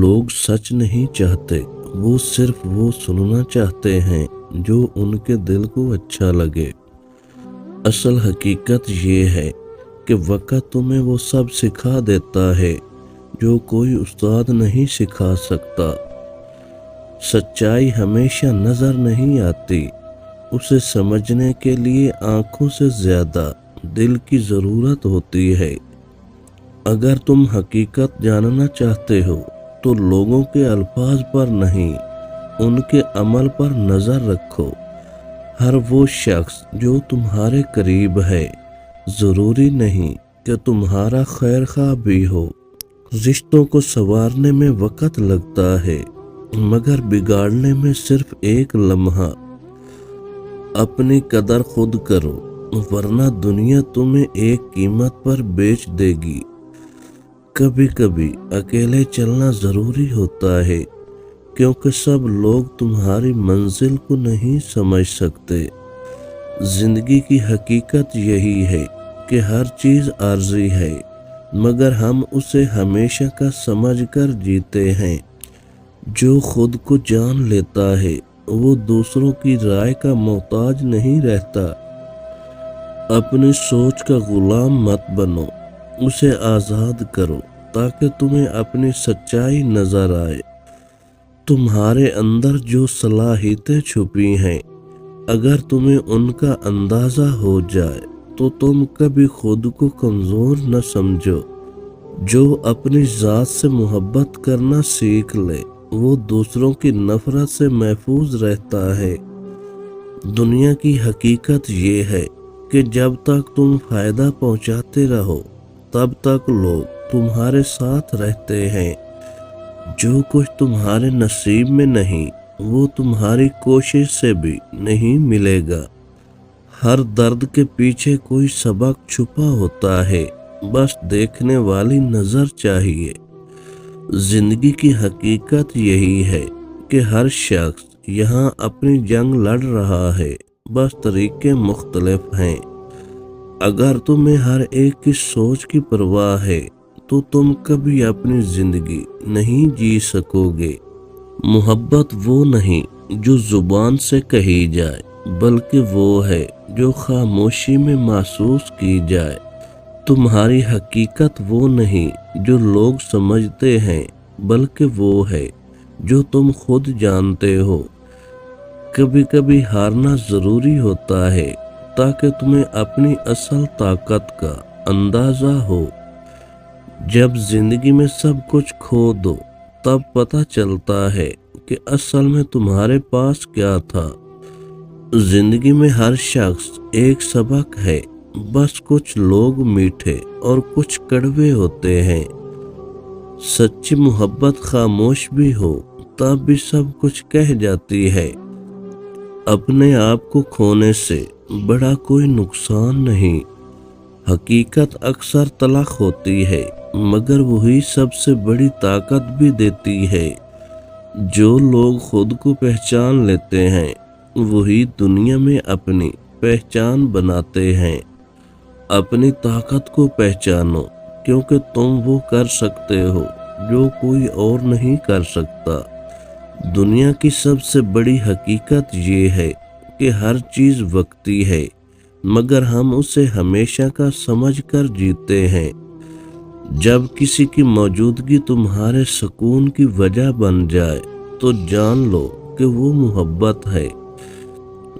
لوگ سچ نہیں چاہتے، وہ صرف وہ سننا چاہتے ہیں جو ان کے دل کو اچھا لگے۔ اصل حقیقت یہ ہے کہ وقت تمہیں وہ سب سکھا دیتا ہے جو کوئی استاد نہیں سکھا سکتا۔ سچائی ہمیشہ نظر نہیں آتی، اسے سمجھنے کے لیے آنکھوں سے زیادہ دل کی ضرورت ہوتی ہے۔ اگر تم حقیقت جاننا چاہتے ہو تو لوگوں کے الفاظ پر نہیں، ان کے عمل پر نظر رکھو۔ ہر وہ شخص جو تمہارے قریب ہے ضروری نہیں کہ تمہارا خیر خواہ بھی ہو۔ رشتوں کو سنوارنے میں وقت لگتا ہے مگر بگاڑنے میں صرف ایک لمحہ۔ اپنی قدر خود کرو ورنہ دنیا تمہیں ایک قیمت پر بیچ دے گی۔ کبھی کبھی اکیلے چلنا ضروری ہوتا ہے کیونکہ سب لوگ تمہاری منزل کو نہیں سمجھ سکتے۔ زندگی کی حقیقت یہی ہے کہ ہر چیز عارضی ہے مگر ہم اسے ہمیشہ کا سمجھ کر جیتے ہیں۔ جو خود کو جان لیتا ہے وہ دوسروں کی رائے کا محتاج نہیں رہتا۔ اپنی سوچ کا غلام مت بنو، اسے آزاد کرو تاکہ تمہیں اپنی سچائی نظر آئے۔ تمہارے اندر جو صلاحیتیں چھپی ہیں اگر تمہیں ان کا اندازہ ہو جائے تو تم کبھی خود کو کمزور نہ سمجھو۔ جو اپنی ذات سے محبت کرنا سیکھ لے وہ دوسروں کی نفرت سے محفوظ رہتا ہے۔ دنیا کی حقیقت یہ ہے کہ جب تک تم فائدہ پہنچاتے رہو تب تک لوگ تمہارے ساتھ رہتے ہیں۔ جو کچھ تمہارے نصیب میں نہیں وہ تمہاری کوشش سے بھی نہیں ملے گا۔ ہر درد کے پیچھے کوئی سبق چھپا ہوتا ہے، بس دیکھنے والی نظر چاہیے۔ زندگی کی حقیقت یہی ہے کہ ہر شخص یہاں اپنی جنگ لڑ رہا ہے، بس طریقے مختلف ہیں۔ اگر تمہیں ہر ایک کی سوچ کی پرواہ ہے تو تم کبھی اپنی زندگی نہیں جی سکو گے۔ محبت وہ نہیں جو زبان سے کہی جائے بلکہ وہ ہے جو خاموشی میں محسوس کی جائے۔ تمہاری حقیقت وہ نہیں جو لوگ سمجھتے ہیں بلکہ وہ ہے جو تم خود جانتے ہو۔ کبھی کبھی ہارنا ضروری ہوتا ہے تاکہ تمہیں اپنی اصل طاقت کا اندازہ ہو۔ جب زندگی میں سب کچھ کھو دو تب پتہ چلتا ہے کہ اصل میں تمہارے پاس کیا تھا۔ زندگی میں ہر شخص ایک سبق ہے، بس کچھ لوگ میٹھے اور کچھ کڑوے ہوتے ہیں۔ سچی محبت خاموش بھی ہو تب بھی سب کچھ کہہ جاتی ہے۔ اپنے آپ کو کھونے سے بڑا کوئی نقصان نہیں۔ حقیقت اکثر تلخ ہوتی ہے مگر وہی سب سے بڑی طاقت بھی دیتی ہے۔ جو لوگ خود کو پہچان لیتے ہیں وہی دنیا میں اپنی پہچان بناتے ہیں۔ اپنی طاقت کو پہچانو کیونکہ تم وہ کر سکتے ہو جو کوئی اور نہیں کر سکتا۔ دنیا کی سب سے بڑی حقیقت یہ ہے کہ ہر چیز وقتی ہے مگر ہم اسے ہمیشہ کا سمجھ کر جیتے ہیں۔ جب کسی کی موجودگی تمہارے سکون کی وجہ بن جائے تو جان لو کہ وہ محبت ہے۔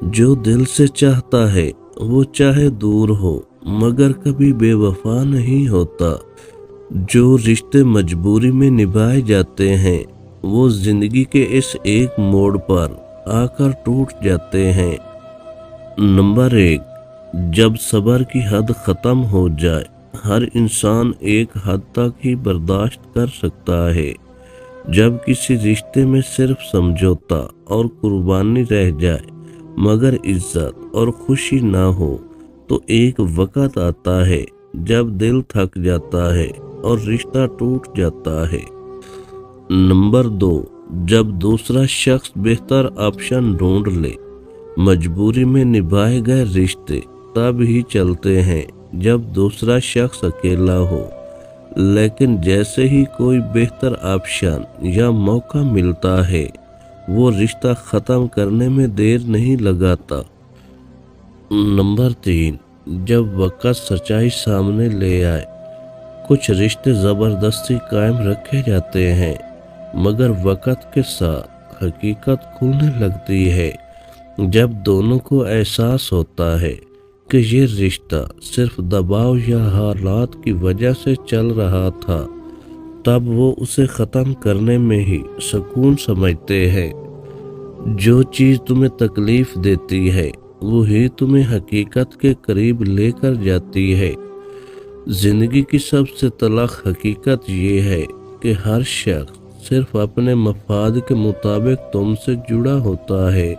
جو دل سے چاہتا ہے وہ چاہے دور ہو مگر کبھی بے وفا نہیں ہوتا۔ جو رشتے مجبوری میں نبھائے جاتے ہیں وہ زندگی کے اس ایک موڑ پر آ کر ٹوٹ جاتے ہیں۔ نمبر 1، جب صبر کی حد ختم ہو جائے۔ ہر انسان ایک حد تک ہی برداشت کر سکتا ہے۔ جب کسی رشتے میں صرف سمجھوتا اور قربانی رہ جائے مگر عزت اور خوشی نہ ہو تو ایک وقت آتا ہے جب دل تھک جاتا ہے اور رشتہ ٹوٹ جاتا ہے۔ نمبر 2، جب دوسرا شخص بہتر آپشن ڈھونڈ لے۔ مجبوری میں نبھائے گئے رشتے تب ہی چلتے ہیں جب دوسرا شخص اکیلا ہو۔ لیکن جیسے ہی کوئی بہتر آپشن یا موقع ملتا ہے وہ رشتہ ختم کرنے میں دیر نہیں لگاتا۔ نمبر 3، جب وقت سچائی سامنے لے آئے۔ کچھ رشتے زبردستی قائم رکھے جاتے ہیں مگر وقت کے ساتھ حقیقت کھلنے لگتی ہے۔ جب دونوں کو احساس ہوتا ہے کہ یہ رشتہ صرف دباؤ یا حالات کی وجہ سے چل رہا تھا، تب وہ اسے ختم کرنے میں ہی سکون سمجھتے ہیں۔ جو چیز تمہیں تکلیف دیتی ہے وہی تمہیں حقیقت کے قریب لے کر جاتی ہے۔ زندگی کی سب سے تلخ حقیقت یہ ہے کہ ہر شخص صرف اپنے مفاد کے مطابق تم سے جڑا ہوتا ہے۔